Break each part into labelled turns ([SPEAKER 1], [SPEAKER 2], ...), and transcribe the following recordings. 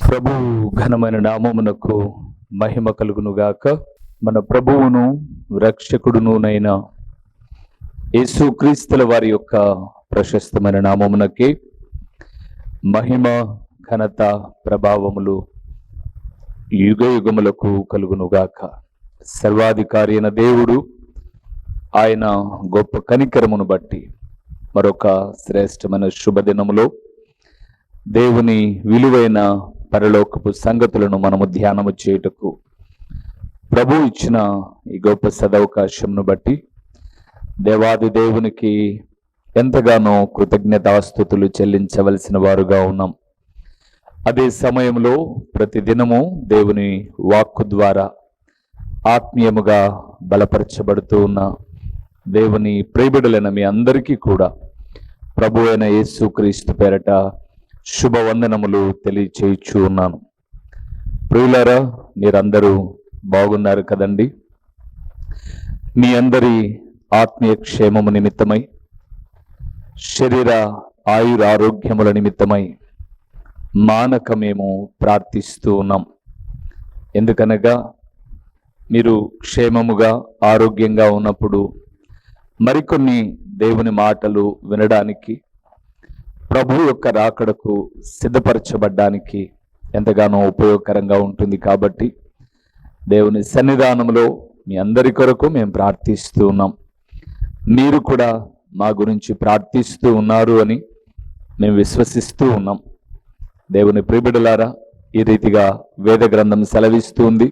[SPEAKER 1] ప్రభు ఘనమైన నామమునకు మహిమ కలుగునుగాక. మన ప్రభువును రక్షకుడునునైన యేసుక్రీస్తుల వారి యొక్క ప్రశస్తమైన నామమునకి మహిమ ఘనత ప్రభావములు యుగ యుగములకు కలుగునుగాక. సర్వాధికారి అయిన దేవుడు ఆయన గొప్ప కనికరమును బట్టి మరొక శ్రేష్టమైన శుభదినములో దేవుని విలువైన పరలోకపు సంగతులను మనము ధ్యానము చేయుటకు ప్రభు ఇచ్చిన ఈ గొప్ప సదవకాశంను బట్టి దేవాది దేవునికి ఎంతగానో కృతజ్ఞతాస్తుతులు చెల్లించవలసిన వారుగా ఉన్నాం. అదే సమయంలో ప్రతిదినము దేవుని వాక్కు ద్వారా ఆత్మీయముగా బలపరచబడుతూ ఉన్న దేవుని ప్రియబిడ్డలైన మీ అందరికీ కూడా ప్రభు అయిన యేసుక్రీస్తు పేరట శుభవందనములు తెలియచేయచ్చు ఉన్నాను. ప్రియులారా, మీరందరూ బాగున్నారు కదండి? మీ అందరి ఆత్మీయ క్షేమము నిమిత్తమై, శరీర ఆయురారోగ్యముల నిమిత్తమై మానక మేము ప్రార్థిస్తూ ఉన్నాం. ఎందుకనగా మీరు క్షేమముగా ఆరోగ్యంగా ఉన్నప్పుడు మరికొన్ని దేవుని మాటలు వినడానికి, ప్రభు యొక్క రాకడకు సిద్ధపరచబడ్డానికి ఎంతగానో ఉపయోగకరంగా ఉంటుంది. కాబట్టి దేవుని సన్నిధానంలో మీ అందరి కొరకు మేము ప్రార్థిస్తూ ఉన్నాం. మీరు కూడా మా గురించి ప్రార్థిస్తూ ఉన్నారు అని మేము విశ్వసిస్తూ ఉన్నాం. దేవుని ప్రియబిడ్డలారా, ఈ రీతిగా వేద గ్రంథం సెలవిస్తుంది,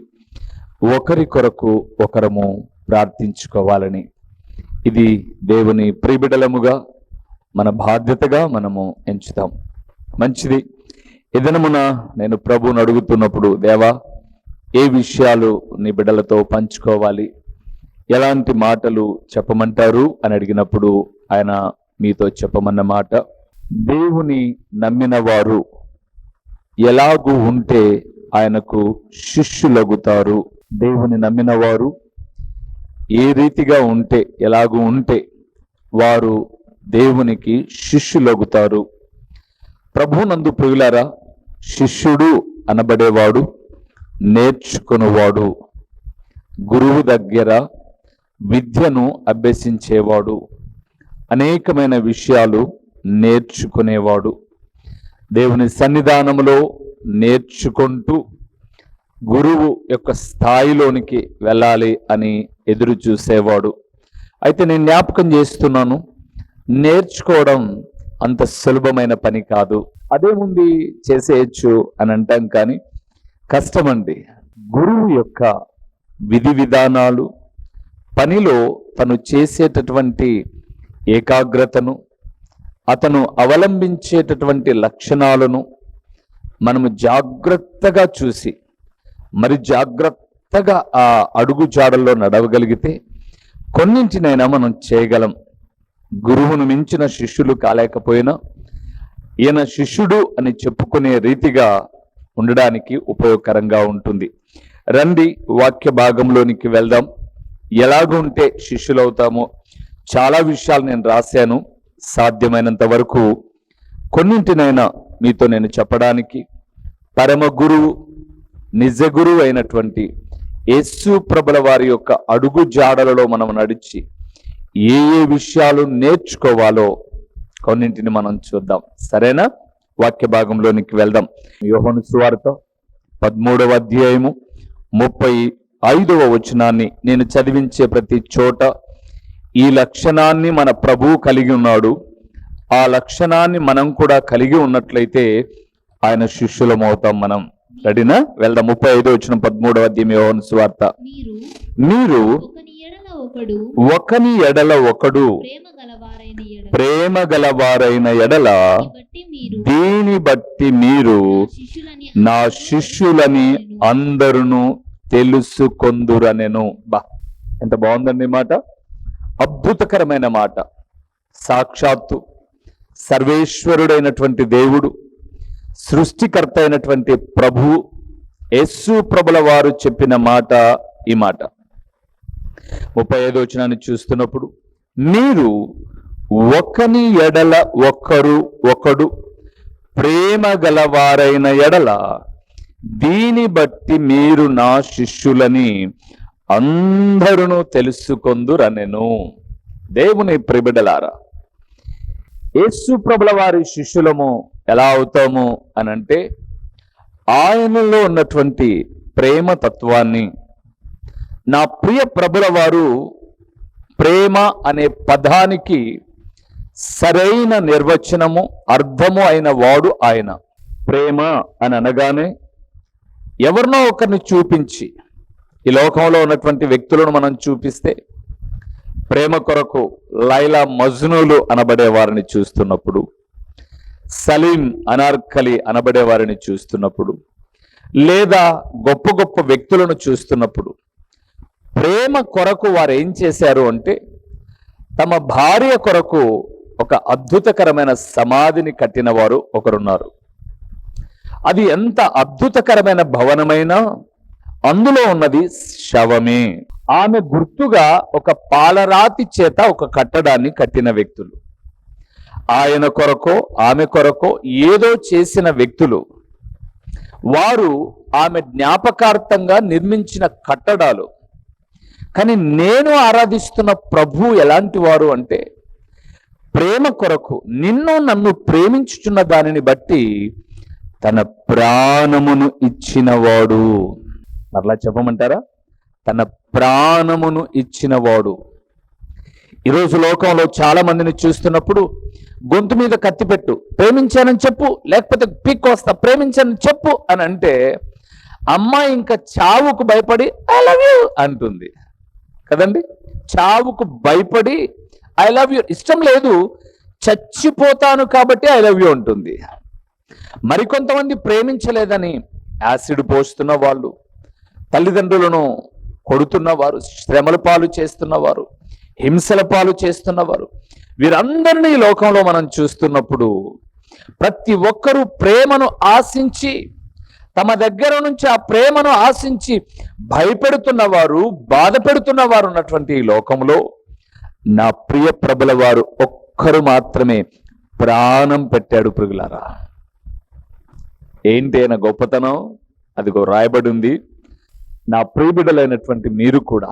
[SPEAKER 1] ఒకరి కొరకు ఒకరము ప్రార్థించుకోవాలని. ఇది దేవుని ప్రియబిడ్డలముగా మన బాధ్యతగా మనము ఎంచుతాం. మంచిది. ఈ దినమున నేను ప్రభువుని అడుగుతున్నప్పుడు, దేవా, ఏ విషయాలు నీ బిడ్డలతో పంచుకోవాలి, ఎలాంటి మాటలు చెప్పమంటారు అని అడిగినప్పుడు ఆయన మీతో చెప్పమన్న మాట, దేవుని నమ్మిన వారు ఎలాగూ ఉంటే ఆయనకు శిష్యులగుతారు. దేవుని నమ్మిన వారు ఏ రీతిగా ఉంటే, ఎలాగూ ఉంటే వారు దేవునికి శిష్యులగుతారు. ప్రభునందు ప్రియులారా, శిష్యుడు అనబడేవాడు నేర్చుకునేవాడు, గురువు దగ్గర విద్యను అభ్యసించేవాడు, అనేకమైన విషయాలు నేర్చుకునేవాడు, దేవుని సన్నిధానములో నేర్చుకుంటూ గురువు యొక్క స్థాయిలోనికి వెళ్ళాలి అని ఎదురు చూసేవాడు. అయితే నేను జ్ఞాపకం చేస్తున్నాను, నేర్చుకోవడం అంత సులభమైన పని కాదు. అదేముంది చేసేయచ్చు అని అంటాం, కానీ కష్టమండి. గురువు యొక్క విధి విధానాలు, పనిలో తను చేసేటటువంటి ఏకాగ్రతను, అతను అవలంబించేటటువంటి లక్షణాలను మనము జాగ్రత్తగా చూసి మరి జాగ్రత్తగా ఆ అడుగు జాడల్లో నడవగలిగితే కొన్నింటినైనా మనం చేయగలం. గురువును మించిన శిష్యులు కాలేకపోయినా ఈయన శిష్యుడు అని చెప్పుకునే రీతిగా ఉండడానికి ఉపయోగకరంగా ఉంటుంది. రండి వాక్య భాగంలోనికి వెళ్దాం. ఎలాగుంటే శిష్యులవుతామో చాలా విషయాలు నేను రాశాను. సాధ్యమైనంత వరకు కొన్నింటినైనా మీతో నేను చెప్పడానికి, పరమ గురువు నిజ గురువు అయినటువంటి యేసు ప్రభుల వారి యొక్క అడుగు జాడలలో మనం నడిచి ఏ ఏ విషయాలు నేర్చుకోవాలో కొన్నింటిని మనం చూద్దాం. సరేనా? వాక్య భాగంలోనికి వెళ్దాం. యోహాను సువార్త 13వ అధ్యాయము 35వ వచనాన్ని నేను చదివించే ప్రతి చోట ఈ లక్షణాన్ని మన ప్రభువు కలిగి ఉన్నాడు, ఆ లక్షణాన్ని మనం కూడా కలిగి ఉన్నట్లయితే ఆయన శిష్యులమవుతాం మనం. రెడీనా? వెళ్దాం. 35వ వచనం 13వ అధ్యాయం యోహాను సువార్త. మీరు ఒకని ఎడల ఒకడు ప్రేమ గలవారైన ఎడల దీని బట్టి మీరు నా శిష్యులని అందరును తెలుసుకొందురనెను. బా, ఎంత బాగుందండి మాట! అద్భుతకరమైన మాట. సాక్షాత్తు సర్వేశ్వరుడైనటువంటి దేవుడు, సృష్టికర్త అయినటువంటి ప్రభు యేసు ప్రభుల వారు చెప్పిన మాట ఈ మాట. 35వ వచనాన్ని చూస్తున్నప్పుడు, మీరు ఒకని ఎడల ఒకడు ప్రేమ గలవారైన ఎడల దీని బట్టి మీరు నా శిష్యులని అందరూ తెలుసుకొందురనెను. దేవుని ప్రియబిడ్డలారా, యేసు ప్రభుల వారి శిష్యులము ఎలా అవుతాము అనంటే, ఆయనలో ఉన్నటువంటి ప్రేమ తత్వాన్ని, నా ప్రియ ప్రభుల వారు ప్రేమ అనే పదానికి సరైన నిర్వచనము, అర్థము అయిన వాడు ఆయన. ప్రేమ అని అనగానే ఎవరినో ఒకరిని చూపించి, ఈ లోకంలో ఉన్నటువంటి వ్యక్తులను మనం చూపిస్తే, ప్రేమ కొరకు లైలా మజ్నూలు అనబడే వారిని చూస్తున్నప్పుడు, సలీం అనార్కలి అనబడే వారిని చూస్తున్నప్పుడు, లేదా గొప్ప గొప్ప వ్యక్తులను చూస్తున్నప్పుడు, ప్రేమ కొరకు వారు ఏం చేశారు అంటే, తమ భార్య కొరకు ఒక అద్భుతకరమైన సమాధిని కట్టిన వారు ఒకరున్నారు. అది ఎంత అద్భుతకరమైన భవనమైనా అందులో ఉన్నది శవమే. ఆమె గుర్తుగా ఒక పాలరాతి చేత ఒక కట్టడాన్ని కట్టిన వ్యక్తులు, ఆయన కొరకో ఆమె కొరకో ఏదో చేసిన వ్యక్తులు, వారు ఆమె జ్ఞాపకార్థంగా నిర్మించిన కట్టడాలు. కానీ నేను ఆరాధిస్తున్న ప్రభు ఎలాంటి వారు అంటే, ప్రేమ కొరకు నిన్ను నన్ను ప్రేమించుచున్న దానిని బట్టి తన ప్రాణమును ఇచ్చినవాడు. మరలా చెప్పమంటారా? తన ప్రాణమును ఇచ్చినవాడు. ఈరోజు లోకంలో చాలా మందిని చూస్తున్నప్పుడు, గొంతు మీద కత్తి పెట్టు, ప్రేమించానని చెప్పు, లేకపోతే పీక్కొస్తా, ప్రేమించానని చెప్పు అని అంటే, అమ్మాయి ఇంకా చావుకు భయపడి ఐ లవ్ యూ అంటుంది కదండి. చావుకు భయపడి ఐ లవ్ యూ, ఇష్టం లేదు, చచ్చిపోతాను కాబట్టి ఐ లవ్ యూ అంటుంది. మరికొంతమంది ప్రేమించలేదని యాసిడ్ పోస్తున్న వాళ్ళు, తల్లిదండ్రులను కొడుతున్నవారు, శ్రమల పాలు చేస్తున్నవారు, హింసల పాలు చేస్తున్నవారు, వీరందరినీ ఈ లోకంలో మనం చూస్తున్నప్పుడు, ప్రతి ఒక్కరూ ప్రేమను ఆశించి, తమ దగ్గర నుంచి ఆ ప్రేమను ఆశించి భయపెడుతున్నవారు, బాధ పెడుతున్నవారు ఉన్నటువంటి ఈ లోకంలో నా ప్రియ ప్రభుల వారు ఒక్కరు మాత్రమే ప్రాణం పెట్టాడు. ప్రియులారా, ఏంటి అయిన గొప్పతనం? అదిగో రాయబడి ఉంది, నా ప్రియబిడ్డలైనటువంటి మీరు కూడా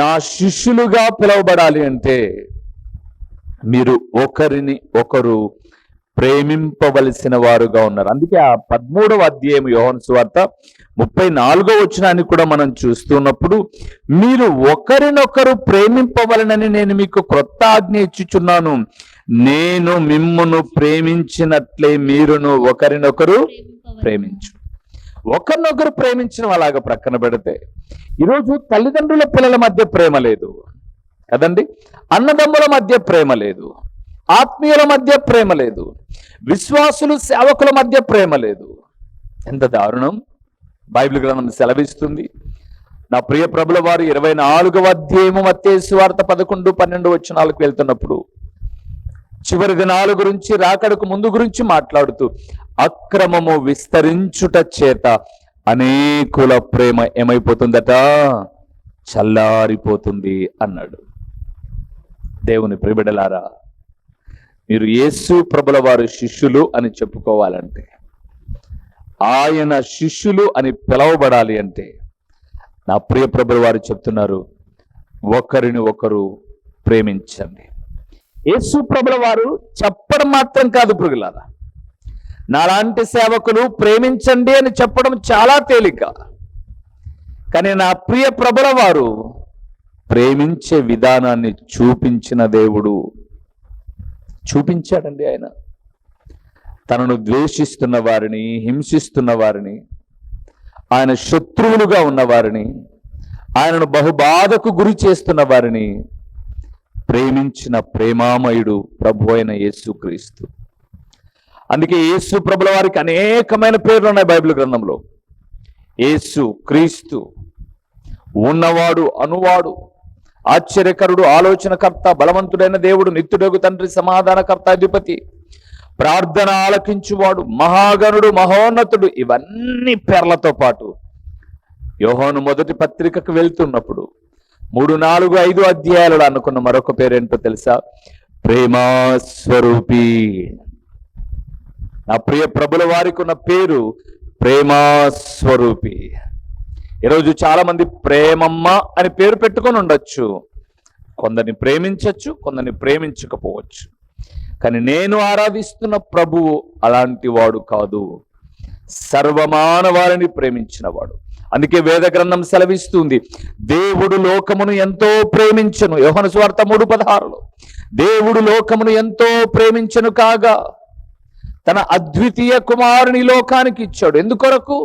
[SPEAKER 1] నా శిష్యులుగా పిలువబడాలి అంటే మీరు ఒకరిని ఒకరు ప్రేమింపవలసిన వారుగా ఉన్నారు. అందుకే ఆ 13వ అధ్యాయం యోహాను సువార్త 34వ వచనాన్ని కూడా మనం చూస్తున్నప్పుడు, మీరు ఒకరినొకరు ప్రేమింపవలనని నేను మీకు క్రొత్త ఆజ్ఞ ఇచ్చుచున్నాను, నేను మిమ్మును ప్రేమించినట్లే మీరును ఒకరినొకరు ప్రేమించు. ఒకరినొకరు ప్రేమించడం అలాగ ప్రక్కన పెడితే, ఈరోజు తల్లిదండ్రుల పిల్లల మధ్య ప్రేమ లేదు కదండి, అన్నదమ్ముల మధ్య ప్రేమ లేదు, ఆత్మీయుల మధ్య ప్రేమ లేదు, విశ్వాసులు సేవకుల మధ్య ప్రేమ లేదు. ఎంత దారుణం! బైబిల్ గ్రంథం సెలవిస్తుంది. నా ప్రియ ప్రభుల వారు 24వ అధ్యాయము మత్తయి సువార్త 11-12 వచనాలకు వెళ్తున్నప్పుడు, చివరి దినాల గురించి, రాకడకు ముందు గురించి మాట్లాడుతూ, అక్రమము విస్తరించుట చేత అనేకుల ప్రేమ ఏమైపోతుందట? చల్లారిపోతుంది అన్నాడు. దేవుని ప్రియబిడ్డలారా, మీరు యేసు ప్రభుల వారు శిష్యులు అని చెప్పుకోవాలంటే, ఆయన శిష్యులు అని పిలవబడాలి అంటే, నా ప్రియ ప్రభుల వారు చెప్తున్నారు, ఒకరిని ఒకరు ప్రేమించండి. యేసు ప్రభుల వారు చెప్పడం మాత్రం కాదు ప్రియులారా, నాలాంటి సేవకులు ప్రేమించండి అని చెప్పడం చాలా తేలిక. కానీ నా ప్రియ ప్రభుల వారు ప్రేమించే విధానాన్ని చూపించిన దేవుడు. చూపించాడండి ఆయన. తనను ద్వేషిస్తున్న వారిని, హింసిస్తున్న వారిని, ఆయన శత్రువులుగా ఉన్న వారిని, ఆయనను బహుబాధకు గురి చేస్తున్న వారిని ప్రేమించిన ప్రేమామయుడు ప్రభు అయిన యేసుక్రీస్తు. అందుకే యేసు ప్రభుల వారికి అనేకమైన పేర్లు ఉన్నాయి బైబిల్ గ్రంథంలో. యేసు క్రీస్తు, ఉన్నవాడు, అనువాడు, ఆశ్చర్యకరుడు, ఆలోచనకర్త, బలవంతుడైన దేవుడు, నిత్యుడగు తండ్రి, సమాధానకర్త, అధిపతి, ప్రార్థన ఆలకించువాడు, మహాగణుడు, మహోన్నతుడు, ఇవన్నీ పేర్లతో పాటు యోహాను మొదటి పత్రికకు వెళ్తున్నప్పుడు 3, 4, 5 అధ్యాయాలు అనుకున్న మరొక పేరేంటో తెలుసా? ప్రేమాస్వరూపి. నా ప్రియ ప్రభుల వారికి ఉన్న పేరు ప్రేమ స్వరూపి. ఈరోజు చాలా మంది ప్రేమమ్మ అని పేరు పెట్టుకొని ఉండొచ్చు. కొందరిని ప్రేమించవచ్చు, కొందరిని ప్రేమించకపోవచ్చు. కానీ నేను ఆరాధిస్తున్న ప్రభువు అలాంటి వాడు కాదు. సర్వమానవారిని ప్రేమించిన వాడు. అందుకే వేద గ్రంథం సెలవిస్తుంది, దేవుడు లోకమును ఎంతో ప్రేమించెను. యోహాను సువార్త 3:16 దేవుడు లోకమును ఎంతో ప్రేమించెను కాగా తన అద్వితీయ కుమారుని లోకానికి ఇచ్చాడు. ఎందుకొరకు?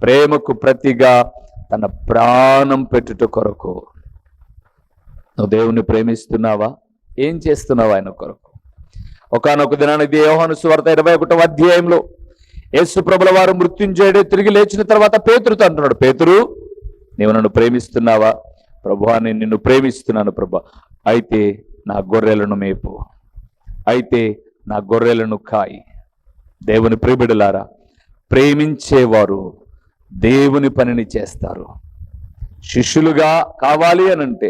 [SPEAKER 1] ప్రేమకు ప్రతిగా తన ప్రాణం పెట్టుట కొరకు. నువ్వు దేవుని ప్రేమిస్తున్నావా? ఏం చేస్తున్నావు ఆయన కొరకు? ఒకానొక దినానికి యోహాను సువార్త 21వ అధ్యాయంలో యేసు ప్రభుల వారు మృత్యుంజయుడే తిరిగి లేచిన తర్వాత పేతురుతో అంటున్నాడు, పేతురు, నీవు నన్ను ప్రేమిస్తున్నావా? ప్రభువా, నేను నిన్ను ప్రేమిస్తున్నాను ప్రభు. అయితే నా గొర్రెలను మేపు, అయితే నా గొర్రెలను కాయి. దేవుని ప్రియబిడ్డలారా, ప్రేమించేవారు దేవుని పనిని చేస్తారు. శిష్యులుగా కావాలి అనంటే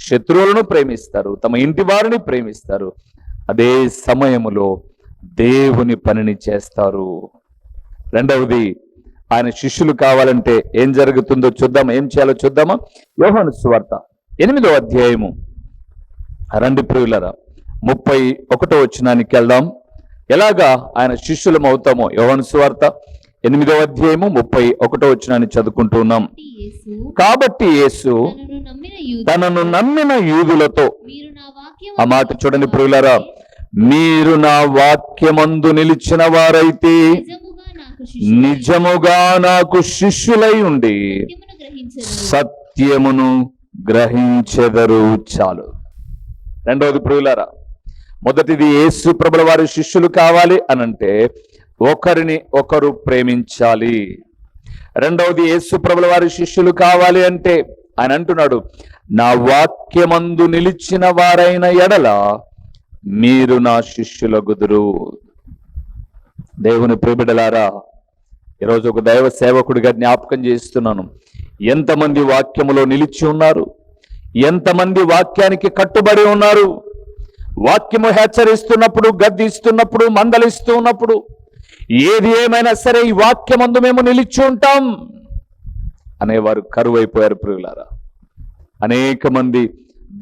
[SPEAKER 1] శత్రువులను ప్రేమిస్తారు, తమ ఇంటి వారిని ప్రేమిస్తారు, అదే సమయములో దేవుని పనిని చేస్తారు. రెండవది, ఆయన శిష్యులు కావాలంటే ఏం జరుగుతుందో చూద్దాం, ఏం చేయాలో చూద్దామా? యోహాను సువార్త 8వ అధ్యాయము, రండి ప్రియులరా, 31వ వచనానికి వెళ్దాం. ఎలాగా ఆయన శిష్యులం అవుతామో యోహాను సువార్త 8వ అధ్యాయము 31వ వచనాన్ని చదువుకుంటూ ఉన్నాం. కాబట్టి యేసు తనను నమ్మిన యూదులతో, ఆ మాట చూడండి ప్రియులారా, మీరు నా వాక్యమందు నిలిచిన వారైతే నిజముగా నాకు శిష్యులై ఉండి సత్యమును గ్రహించెదరు. చాలు. రెండవది ప్రియులారా, మొదటిది యేసు ప్రభుల వారి శిష్యులు కావాలి అనంటే ఒకరిని ఒకరు ప్రేమించాలి. రెండవది యేసు ప్రభుల వారి శిష్యులు కావాలి అంటే ఆయన అంటున్నాడు, నా వాక్యమందు నిలిచిన వారైన ఎడల మీరు నా శిష్యులగుదురు. దేవుని ప్రియబిడ్డలారా, ఈరోజు ఒక దైవ సేవకుడిగా జ్ఞాపకం చేస్తున్నాను. ఎంతమంది వాక్యములో నిలిచి ఉన్నారు? ఎంతమంది వాక్యానికి కట్టుబడి ఉన్నారు? వాక్యము హెచ్చరిస్తున్నప్పుడు, గద్దిస్తున్నప్పుడు, మందలిస్తూ ఉన్నప్పుడు, ఏది ఏమైనా సరే ఈ వాక్యమందు మేము నిలిచి ఉంటాం అనేవారు కరువైపోయారు ప్రియులారా. అనేక మంది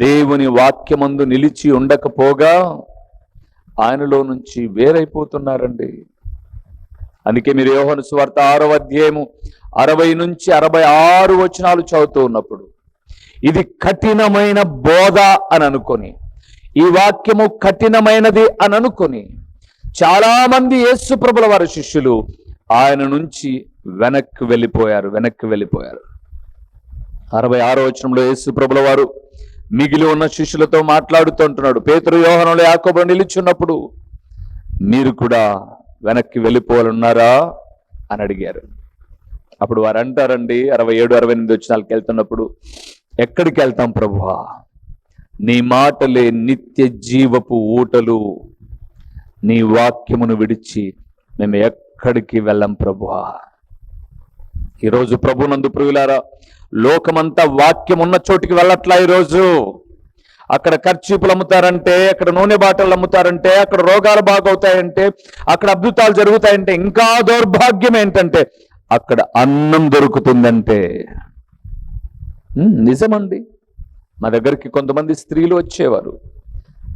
[SPEAKER 1] దేవుని వాక్యమందు నిలిచి ఉండకపోగా ఆయనలో నుంచి వేరైపోతున్నారండి. అందుకే మీరు యోహాను సువార్త 6వ అధ్యాయము 60 నుంచి 66 వచనాలు చదువుతూ ఉన్నప్పుడు ఇది కఠినమైన బోధ అని అనుకొని, ఈ వాక్యము కఠినమైనది అని అనుకొని చాలా మంది యేసు ప్రభుల వారి శిష్యులు ఆయన నుంచి వెనక్కి వెళ్ళిపోయారు. 66వ వచనంలో యేసు ప్రభుల వారు మిగిలి ఉన్న శిష్యులతో మాట్లాడుతుంటున్నాడు. పేతురు, యోహానులు, యాకోబు నిలిచున్నప్పుడు మీరు కూడా వెనక్కి వెళ్ళిపోవాలన్నారా అని అడిగారు. అప్పుడు వారు అంటారండి, 67, 68 వచనాలకు వెళ్తున్నప్పుడు, ఎక్కడికి వెళ్తాం ప్రభువా? నీ మాటలే నిత్య జీవపు ఊటలు. నీ వాక్యమును విడిచి మేము ఎక్కడికి వెళ్ళం ప్రభువా. ఈరోజు ప్రభునందు ప్రియులారా, లోకమంతా వాక్యం ఉన్న చోటికి వెళ్ళట్లా. ఈరోజు అక్కడ కర్చీపులు అమ్ముతారంటే, అక్కడ నూనె బాటలు అమ్ముతారంటే, అక్కడ రోగాలు బాగవుతాయంటే, అక్కడ అద్భుతాలు జరుగుతాయంటే, ఇంకా దౌర్భాగ్యం ఏంటంటే అక్కడ అన్నం దొరుకుతుందంటే. నిజమండి. మా దగ్గరికి కొంతమంది స్త్రీలు వచ్చేవారు,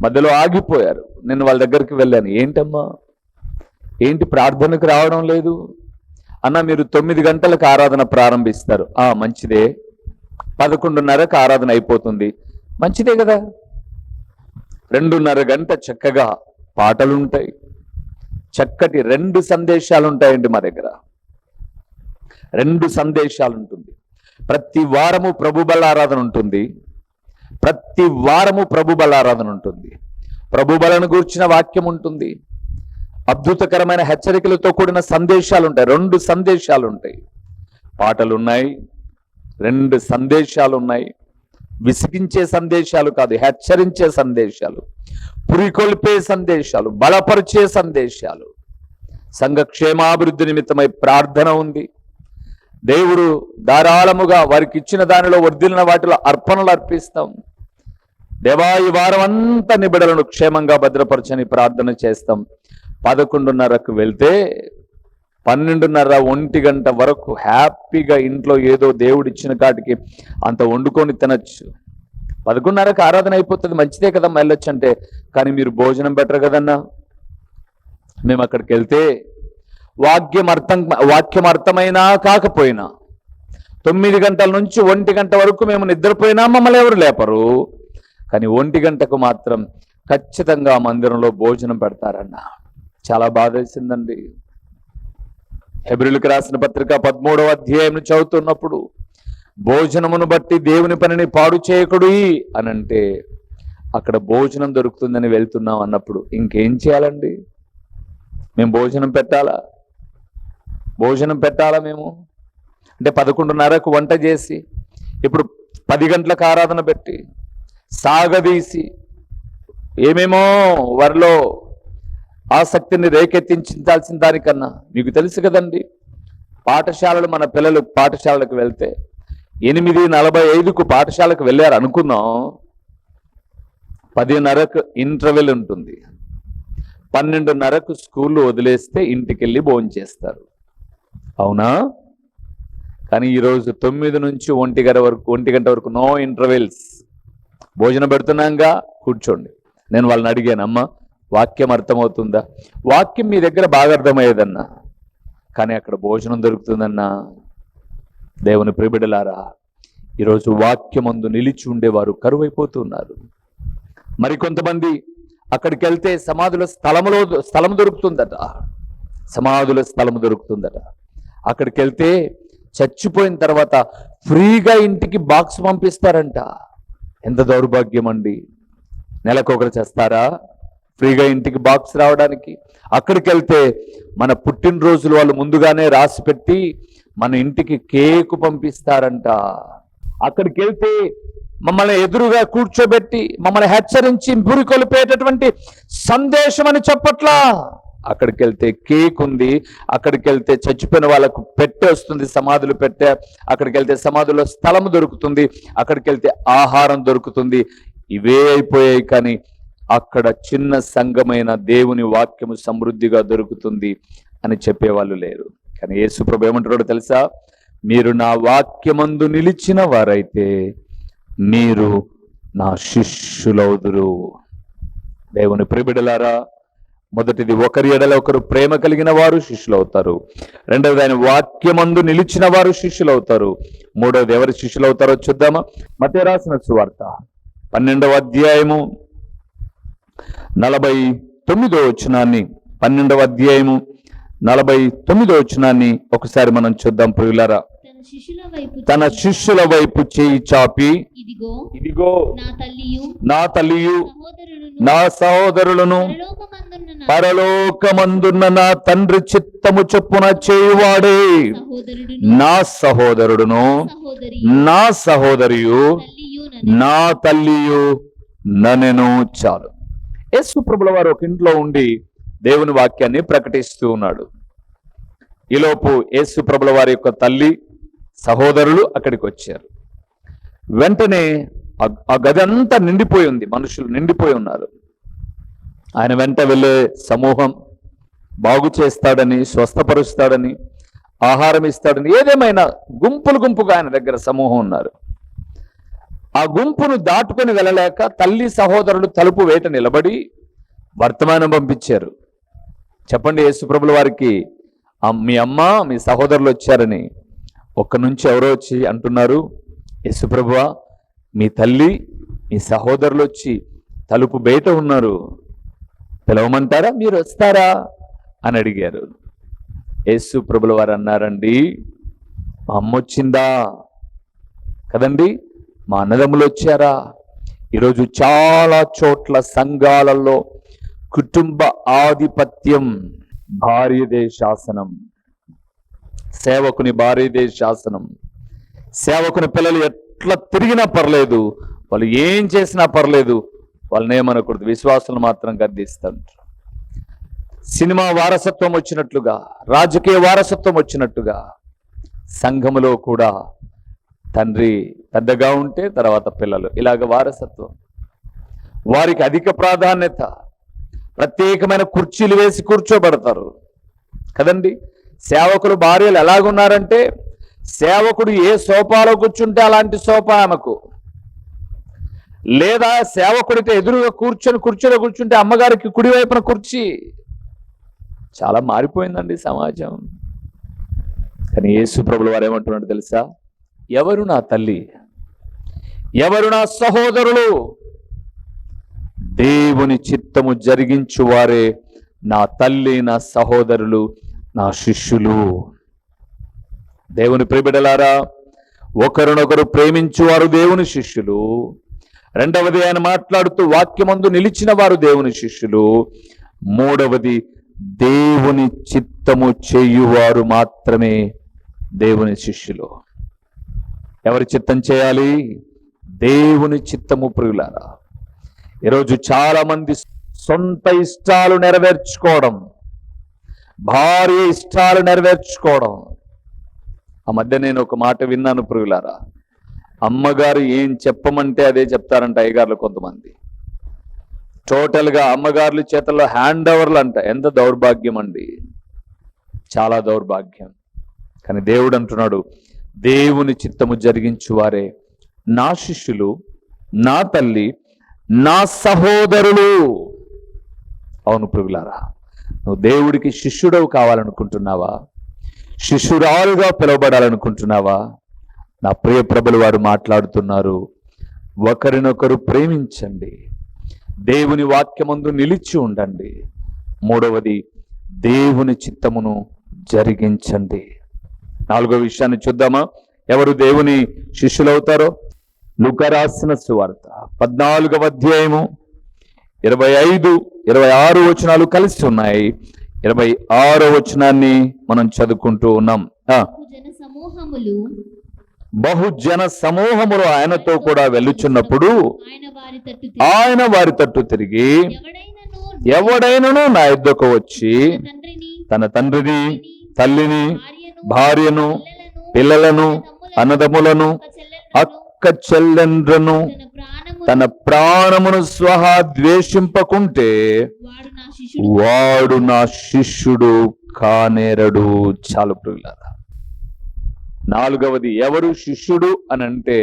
[SPEAKER 1] మధ్యలో ఆగిపోయారు. నేను వాళ్ళ దగ్గరికి వెళ్ళాను. ఏంటమ్మా, ఏంటి ప్రార్థనకు రావడం లేదు? అన్న, మీరు 9 గంటలకు ఆరాధన ప్రారంభిస్తారు. మంచిదే. 11:30కు ఆరాధన అయిపోతుంది. మంచిదే కదా. 2:30 గంట చక్కగా పాటలుంటాయి, చక్కటి 2 సందేశాలు ఉంటాయండి మా దగ్గర. 2 సందేశాలు ఉంటుంది. ప్రతి వారము ప్రభు బల ఆరాధన ఉంటుంది. ప్రభు బలను గూర్చిన వాక్యం ఉంటుంది. అద్భుతకరమైన హెచ్చరికలతో కూడిన సందేశాలు ఉంటాయి. 2 సందేశాలు ఉంటాయి. పాటలున్నాయి, 2 సందేశాలు ఉన్నాయి. విసిగించే సందేశాలు కాదు, హెచ్చరించే సందేశాలు, పురికొల్పే సందేశాలు, బలపరిచే సందేశాలు. సంఘ క్షేమాభివృద్ధి నిమిత్తమై ప్రార్థన ఉంది. దేవుడు ధారాళముగా వారికి ఇచ్చిన దానిలో వర్ధిల్లిన వాటిలో అర్పణలు అర్పిస్తాం. దేవా, ఈ వారం అంతా నీ బిడ్డలను క్షేమంగా భద్రపరచని ప్రార్థన చేస్తాం. 11:30కు వెళ్తే 12:30, 1 వరకు హ్యాపీగా ఇంట్లో ఏదో దేవుడు ఇచ్చిన కాటికి అంత వండుకొని తినచ్చు. 11:30కి ఆరాధన అయిపోతుంది, మంచిదే కదా వెళ్ళొచ్చు అంటే. కానీ మీరు భోజనం బెటర్ కదన్నా. మేము అక్కడికి వెళ్తే వాక్యం అర్థమైనా కాకపోయినా 9 గంటల నుంచి 1 గంట వరకు మేము నిద్రపోయినా మమ్మల్ని ఎవరు లేపరు. కానీ 1 గంటకు మాత్రం ఖచ్చితంగా మందిరంలో భోజనం పెడతారన్న. చాలా బాధ వేసిందండి. హెబ్రీయులకు రాసిన పత్రిక 13వ అధ్యాయం చదువుతున్నప్పుడు భోజనమును బట్టి దేవుని పనిని పాడు చేయకుడి అని అంటే, అక్కడ భోజనం దొరుకుతుందని వెళ్తున్నాం అన్నప్పుడు ఇంకేం చేయాలండి? మేము భోజనం పెట్టాలా మేము? అంటే 11:30కు వంట చేసి ఇప్పుడు 10 గంటలకు ఆరాధన పెట్టి సాగదీసి ఏమేమో వారిలో ఆసక్తిని రేకెత్తించాల్సిన దానికన్నా, మీకు తెలుసు కదండి, పాఠశాలలు మన పిల్లలు పాఠశాలకు వెళ్తే 8:45కు పాఠశాలకు వెళ్ళారు అనుకుందాం, 10:30కు ఇంటర్వెల్ ఉంటుంది, 12:30కు స్కూల్లో వదిలేస్తే ఇంటికి వెళ్ళి భోంచేస్తారు. అవునా? కానీ ఈరోజు 9 నుంచి 1 గంట వరకు నో ఇంటర్వెల్స్. భోజనం పెడుతున్నాగా, కూర్చోండి. నేను వాళ్ళని అడిగాను, అమ్మ వాక్యం అర్థమవుతుందా? వాక్యం మీ దగ్గర బాగా అర్థమయ్యేదన్నా, కానీ అక్కడ భోజనం దొరుకుతుందన్నా. దేవుని ప్రియబిడ్డలారా, ఈరోజు వాక్యమందు నిలిచి ఉండేవారు కరువైపోతున్నారు. మరికొంతమంది అక్కడికి వెళ్తే స్థలం దొరుకుతుందట. సమాధుల స్థలం దొరుకుతుందట. అక్కడికి వెళ్తే చచ్చిపోయిన తర్వాత ఫ్రీగా ఇంటికి బాక్స్ పంపిస్తారంట. ఎంత దౌర్భాగ్యం అండి! నెలకొకరు చేస్తారా ఫ్రీగా ఇంటికి బాక్స్ రావడానికి? అక్కడికి వెళ్తే మన పుట్టినరోజులు వాళ్ళు ముందుగానే రాసి పెట్టి మన ఇంటికి కేకు పంపిస్తారంట. అక్కడికి వెళ్తే మమ్మల్ని ఎదురుగా కూర్చోబెట్టి మమ్మల్ని హెచ్చరించి పురికొల్పేటటువంటి సందేశం అని చెప్పట్లా. అక్కడికి వెళ్తే కేక్ ఉంది, అక్కడికి వెళ్తే చచ్చిపోయిన వాళ్ళకు పెట్టె వస్తుంది, సమాధులు పెట్టె. అక్కడికి వెళ్తే సమాధుల్లో స్థలం దొరుకుతుంది, అక్కడికి వెళ్తే ఆహారం దొరుకుతుంది. ఇవే అయిపోయాయి. కానీ అక్కడ చిన్న సంఘమైన దేవుని వాక్యము సమృద్ధిగా దొరుకుతుంది అని చెప్పేవాళ్ళు లేరు. కానీ యేసు ప్రభు ఏమంటున్నాడో తెలుసా? మీరు నా వాక్యమందు నిలిచిన వారైతే మీరు నా శిష్యులవుదురు. దేవుని ప్రియబిడ్డలారా, మొదటిది ఒకరి ఎడల ఒకరు ప్రేమ కలిగిన వారు శిష్యులవుతారు. రెండవది ఆయన వాక్యమందు నిలిచిన వారు శిష్యులవుతారు. మూడవది ఎవరు శిష్యులవుతారో చూద్దామా? మత్తయి రాసిన సువార్త 12వ అధ్యాయము 49వ వచనాన్ని, 12వ అధ్యాయము 49వ వచనాన్ని ఒకసారి మనం చూద్దాం ప్రియులారా. తన శిష్యుల వైపు చేయి చాపి, ఇదిగో నా తల్లియు నా సహోదరులను పరలోకమందున్న నా తండ్రి చిత్తము చొప్పున చేయువాడే నా సహోదరుడును నా సహోదరియు నా తల్లియు ననెను. చాలు. యేసు ప్రభుల వారు ఒక ఇంట్లో ఉండి దేవుని వాక్యాన్ని ప్రకటిస్తూ ఉన్నాడు. ఈలోపు యేసు ప్రభుల వారి యొక్క తల్లి సహోదరులు అక్కడికి వచ్చారు. వెంటనే ఆ గది అంతా నిండిపోయి ఉంది, మనుషులు నిండిపోయి ఉన్నారు. ఆయన వెంట వెళ్ళే సమూహం బాగు చేస్తాడని, స్వస్థపరుస్తాడని, ఆహారం ఇస్తాడని, ఏదేమైనా గుంపులుగా ఆయన దగ్గర సమూహం ఉన్నారు. ఆ గుంపును దాటుకొని వెళ్ళలేక తల్లి సహోదరులు తలుపు వేట నిలబడి వర్తమానం పంపించారు. చెప్పండి, యేసుప్రభుల వారికి మీ అమ్మ మీ సహోదరులు వచ్చారని. ఒక్క నుంచి ఎవరో వచ్చి అంటున్నారు, యేసుప్రభువా మీ తల్లి మీ సహోదరులు వచ్చి తలుపు బయట ఉన్నారు, పిలవమంటారా, మీరు వస్తారా అని అడిగారు. యేసు ప్రభుల వారు అన్నారండి, మా అమ్మ వచ్చిందా కదండి, మా అన్నదమ్ములు వచ్చారా. ఈరోజు చాలా చోట్ల సంఘాలలో కుటుంబ ఆధిపత్యం, భార్యదే శాసనం, సేవకుని భార్యదే శాసనం. సేవకుని పిల్లలు ఎట్లా తిరిగినా పర్లేదు, వాళ్ళు ఏం చేసినా పర్లేదు, వాళ్ళని ఏమనకూడదు, విశ్వాసులు మాత్రం గద్దిస్తారు. సినిమా వారసత్వం వచ్చినట్లుగా, రాజకీయ వారసత్వం వచ్చినట్టుగా సంఘములో కూడా తండ్రి పెద్దగా ఉంటే తర్వాత పిల్లలు, ఇలాగ వారసత్వం. వారికి అధిక ప్రాధాన్యత, ప్రత్యేకమైన కుర్చీలు వేసి కూర్చోబెడతారు కదండి. సేవకులు భార్యలు ఎలాగున్నారంటే, సేవకుడు ఏ సోఫాలో కూర్చుంటే అలాంటి సోఫా ఆమెకు, లేదా సేవకుడికి ఎదురుగా కుర్చీలో కూర్చుంటే అమ్మగారికి కుడివైపున కుర్చీ. చాలా మారిపోయిందండి సమాజం. కానీ యేసు ప్రభులు వారు ఏమంటున్నాడు తెలుసా? ఎవరు నా తల్లి, ఎవరు నా సహోదరులు? దేవుని చిత్తము జరిగించువారే నా తల్లి, నా సహోదరులు, నా శిష్యులు. దేవుని ప్రియబిడ్డలారా, ఒకరినొకరు ప్రేమించువారు దేవుని శిష్యులు. రెండవది, ఆయన మాట్లాడుతూ వాక్యమందు నిలిచిన వారు దేవుని శిష్యులు. మూడవది, దేవుని చిత్తము చేయువారు మాత్రమే దేవుని శిష్యులు. ఎవరి చిత్తం చేయాలి? దేవుని చిత్తము. ప్రియులారా, ఈరోజు చాలా మంది సొంత ఇష్టాలు నెరవేర్చుకోవడం, భార్య ఇష్టాలు నెరవేర్చుకోవడం. ఆ మధ్య నేను ఒక మాట విన్నాను ప్రియులారా, అమ్మగారు ఏం చెప్పమంటే అదే చెప్తారంట అయ్యగారులు కొంతమంది. టోటల్గా అమ్మగారుల చేతల్లో హ్యాండ్ ఓవర్లు అంట. ఎంత దౌర్భాగ్యం అండి, చాలా దౌర్భాగ్యం. కానీ దేవుడు అంటున్నాడు, దేవుని చిత్తము జరిగించువారే నా శిష్యులు, నా తల్లి, నా సహోదరులు. అవును ప్రియులారా, నువ్వు దేవుడికి శిష్యుడవు కావాలనుకుంటున్నావా? శిష్యురాలుగా పిలువబడాలనుకుంటున్నావా? నా ప్రియ ప్రభులు వారు మాట్లాడుతున్నారు, ఒకరినొకరు ప్రేమించండి, దేవుని వాక్యమందు నిలిచి ఉండండి. మూడవది, దేవుని చిత్తమును జరిగించండి. నాలుగో విషయాన్ని చూద్దామా? ఎవరు దేవుని శిష్యులవుతారో? లూకా రాసిన సువార్త 14వ అధ్యాయము 25, 26 వచనాలు కలిసి ఉన్నాయి. 26వ వచనాన్ని మనం చదువుకుంటూ ఉన్నాం. బహుజన సమూహములు ఆయనతో కూడా వెళ్ళుచున్నప్పుడు ఆయన వారి తట్టు తిరిగి, ఎవడైనను నా యొద్దకు వచ్చి తన తండ్రిని, తల్లిని, భార్యను, పిల్లలను, అన్నదమ్ములను, అక్క చెల్లెండ్రను, తన ప్రాణమును స్వహా ద్వేషింపకుంటే వాడు నా శిష్యుడు కానేరడు. చాలు ప్రియులారా. నాలుగవది, ఎవరు శిష్యుడు అని అంటే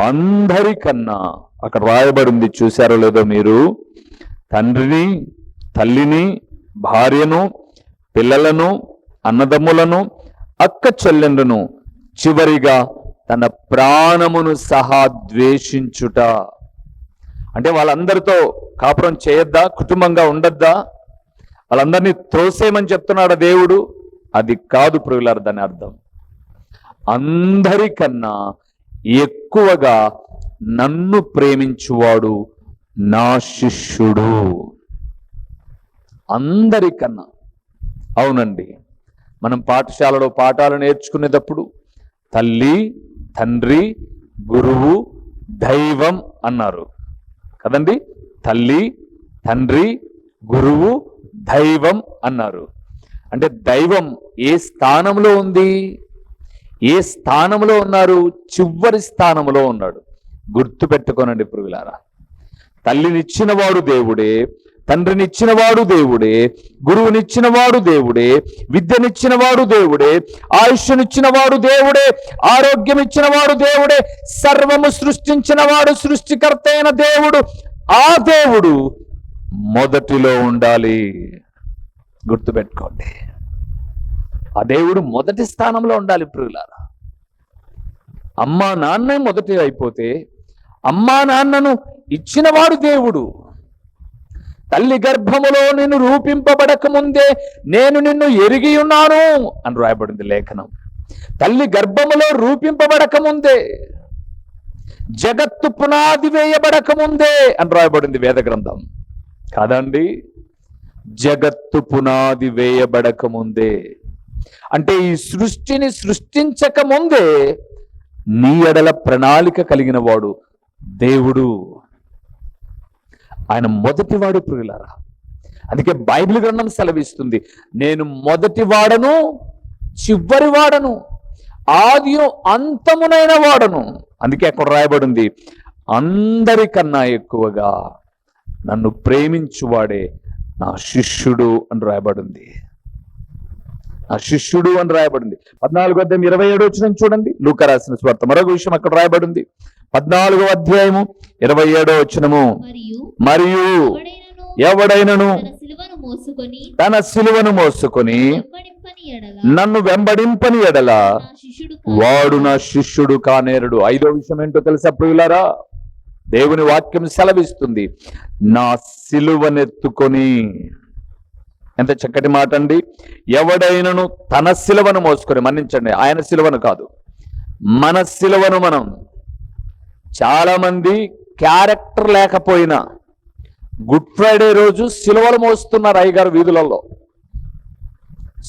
[SPEAKER 1] అందరికన్నా, అక్కడ రాయబడింది చూశారో లేదో మీరు, తండ్రిని, తల్లిని, భార్యను, పిల్లలను, అన్నదమ్ములను, అక్క చెల్లెండ్రను, చివరిగా తన ప్రాణమును సహా ద్వేషించుట. అంటే వాళ్ళందరితో కాపురం చేయొద్దా? కుటుంబంగా ఉండొద్దా? వాళ్ళందరినీ త్రోసేయమని చెప్తున్నాడు దేవుడు? అది కాదు ప్రియులారా. దాని అర్థం, అందరికన్నా ఎక్కువగా నన్ను ప్రేమించువాడు నా శిష్యుడు. అందరికన్నా. అవునండి, మనం పాఠశాలలో పాఠాలు నేర్చుకునేటప్పుడు తల్లి, తండ్రి, గురువు, దైవం అన్నారు కదండి. తల్లి, తండ్రి, గురువు, దైవం అన్నారు. అంటే దైవం ఏ స్థానంలో ఉంది? ఏ స్థానంలో ఉన్నారు? చివరి స్థానంలో ఉన్నాడు. గుర్తు పెట్టుకోనండి ప్రియులారా. తల్లినిచ్చినవాడు దేవుడే, తండ్రినిచ్చినవాడు దేవుడే, గురువునిచ్చినవాడు దేవుడే, విద్యనిచ్చినవాడు దేవుడే, ఆయుష్నిచ్చినవాడు దేవుడే, ఆరోగ్యం ఇచ్చినవాడు దేవుడే, సర్వము సృష్టించినవాడు సృష్టికర్త అయిన దేవుడు. ఆ దేవుడు మొదటిలో ఉండాలి. గుర్తుపెట్టుకోండి, ఆ దేవుడు మొదటి స్థానంలో ఉండాలి ప్రియులారా. అమ్మా నాన్న మొదటి అయిపోతే, అమ్మా నాన్నను ఇచ్చినవాడు దేవుడు. తల్లి గర్భములో నిన్ను రూపింపబడక ముందే నేను నిన్ను ఎరిగి ఉన్నాను అని రాయబడింది లేఖనం. తల్లి గర్భములో రూపింపబడక ముందే, జగత్తు పునాది వేయబడక ముందే అని రాయబడింది వేద గ్రంథం. కాదండి, జగత్తు పునాది వేయబడక ముందే. అంటే ఈ సృష్టిని సృష్టించక ముందే నీ ఎడల ప్రణాళిక కలిగిన వాడు దేవుడు. ఆయన మొదటివాడు ప్రియులారా. అందుకే బైబిల్ గ్రంథం సెలవిస్తుంది, నేను మొదటి వాడను, చివరి వాడను, ఆదియు అంతమునైన వాడను. అందుకే అక్కడ రాయబడింది, అందరికన్నా ఎక్కువగా నన్ను ప్రేమించువాడే నా శిష్యుడు అని రాయబడింది. నా శిష్యుడు అని రాయబడింది. 14:27 చూడండి, లూకా రాసిన సువార్త. మరొక విషయం అక్కడ రాయబడింది. 14:27 మరియు ఎవడైనను తన సిలువను మోసుకొని నన్ను వెంబడింపని ఎడల వాడు నా శిష్యుడు కానేరుడు. 5వ విషయం ఏంటో తెలుసా ప్రియులారా? దేవుని వాక్యం సెలవిస్తుంది, నా సిలువనెత్తుకొని. ఎంత చక్కటి మాట అండి. ఎవడైనను తన సిలువను మోసుకొని, మన్నించండి, ఆయన సిలువను కాదు, మన సిలువను. మనం చాలా మంది క్యారెక్టర్ లేకపోయినా గుడ్ ఫ్రైడే రోజు సిలువలు మోస్తున్నారు. అయ్యగారు వీధులలో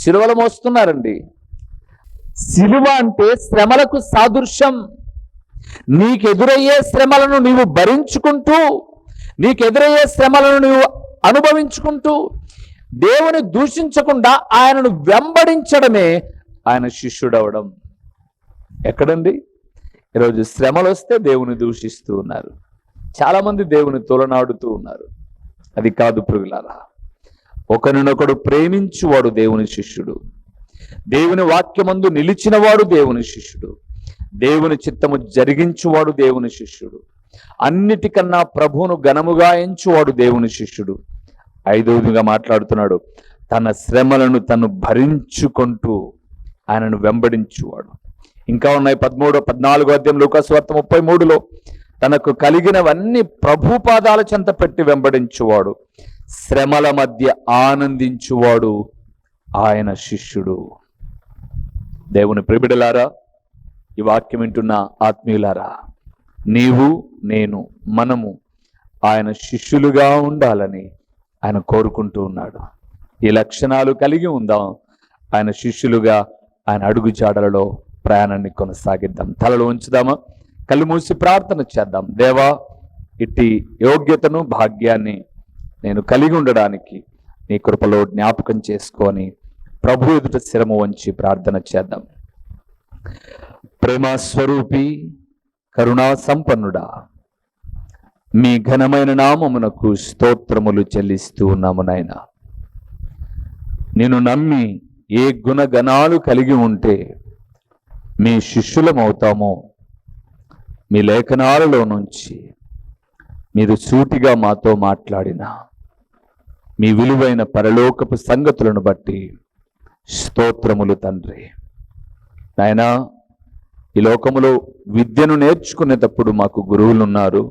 [SPEAKER 1] సిలువలు మోస్తున్నారండి. సిలువ అంటే శ్రమలకు సాదృశ్యం. నీకెదురయ్యే శ్రమలను నీవు భరించుకుంటూ, నీకెదురయ్యే శ్రమలను నీవు అనుభవించుకుంటూ, దేవుని దూషించకుండా ఆయనను వెంబడించడమే ఆయన శిష్యుడవడం. ఎక్కడండి? ఈరోజు శ్రమలు వస్తే దేవుని దూషిస్తూ ఉన్నారు. చాలా మంది దేవుని తోలనాడుతూ ఉన్నారు. అది కాదు ప్రియులారా. ఒకరినొకడు ప్రేమించువాడు దేవుని శిష్యుడు. దేవుని వాక్యమందు నిలిచినవాడు దేవుని శిష్యుడు. దేవుని చిత్తము జరిగించువాడు దేవుని శిష్యుడు. అన్నిటికన్నా ప్రభువును ఘనముగా ఎంచువాడు దేవుని శిష్యుడు. 5వదిగా మాట్లాడుతున్నాడు, తన శ్రమలను తను భరించుకుంటూ ఆయనను వెంబడించువాడు. ఇంకా ఉన్నాయి. 14వ లూకా సువార్త 33లో తనకు కలిగినవన్నీ ప్రభు పాదాల చెంత పెట్టి వెంబడించువాడు, శ్రమల మధ్య ఆనందించువాడు ఆయన శిష్యుడు. దేవుని ప్రియబిడ్డలారా, ఈ వాక్యం వింటున్న ఆత్మీయులారా, నీవు నేను మనము ఆయన శిష్యులుగా ఉండాలని ఆయన కోరుకుంటూ ఉన్నాడు. ఈ లక్షణాలు కలిగి ఉందాం. ఆయన శిష్యులుగా ఆయన అడుగు జాడలలో ప్రయాణాన్ని కొనసాగిద్దాం. తలలో ఉంచుదామా? కళ్ళు మూసి ప్రార్థన చేద్దాం. దేవా, ఇట్టి యోగ్యతను భాగ్యాన్ని నేను కలిగి ఉండడానికి నీ కృపలో జ్ఞాపకం చేసుకొని ప్రభు ఎదుట శిరము వంచి ప్రార్థన చేద్దాం. ప్రేమ స్వరూపి, కరుణా సంపన్నుడా, మీ ఘనమైన నామమునకు స్తోత్రములు చెల్లిస్తూ ఉన్నాము నాయన. నేను నమ్మి ఏ గుణగణాలు కలిగి ఉంటే మీ శిష్యులమవుతామో, మీ లేఖనాలలో నుంచి మీరు సూటిగా మాతో మాట్లాడిన మీ విలువైన పరలోకపు సంగతులను బట్టి స్తోత్రములు తండ్రి. నాయనా, ఈ లోకములో విద్యను నేర్చుకునేటప్పుడు మాకు గురువులున్నారు,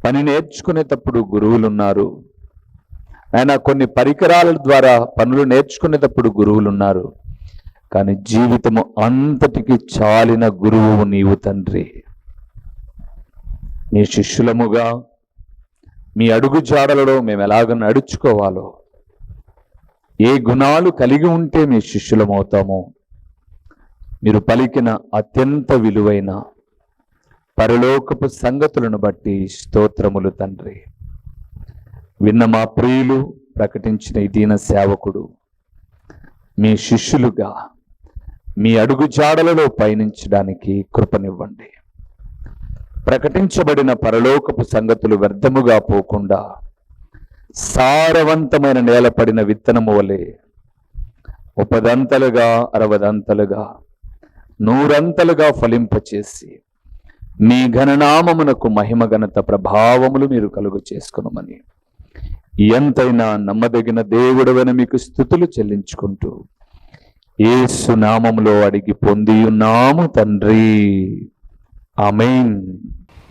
[SPEAKER 1] పని నేర్చుకునేటప్పుడు గురువులున్నారు, ఆయన కొన్ని పరికరాల ద్వారా పనులు నేర్చుకునేటప్పుడు గురువులున్నారు. కానీ జీవితము అంతటికి చాలిన గురువు నీవు తండ్రి. మీ శిష్యులముగా మీ అడుగు జాడలలో మేము ఎలాగ నడుచుకోవాలో, ఏ గుణాలు కలిగి ఉంటే మీ శిష్యులమవుతామో, మీరు పలికిన అత్యంత విలువైన పరలోకపు సంగతులను బట్టి స్తోత్రములు తండ్రి. విన్న మా ప్రియులు, ప్రకటించిన ఈ దీన సేవకుడు మీ శిష్యులుగా మీ అడుగు జాడలలో పయనించడానికి కృపనివ్వండి. ప్రకటించబడిన పరలోకపు సంగతులు వ్యర్థముగా పోకుండా సారవంతమైన నేలపడిన విత్తనము వలె 30 60 100 ఫలింపచేసి మీ ఘననామమునకు మహిమ ఘనత ప్రభావములు మీరు కలుగు చేసుకునమని ఎంతైనా నమ్మదగిన దేవుడవని మీకు స్తుతులు చెల్లించుకుంటూ యేసు నామములో అడిగి పొందియున్నాము తండ్రి. ఆమేన్.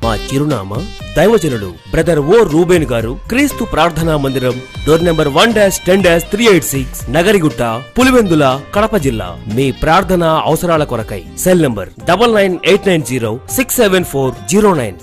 [SPEAKER 2] మా చిరునామా దైవజనుడు బ్రదర్ ఓ రూబేన్ గారు, క్రీస్తు ప్రార్థనా మందిరం, డోర్ నెంబర్ 1-10-386, నగరిగుట్ట, పులివెందుల, కడప జిల్లా. మీ ప్రార్థనా అవసరాల కొరకై సెల్ నంబర్ 9989067409.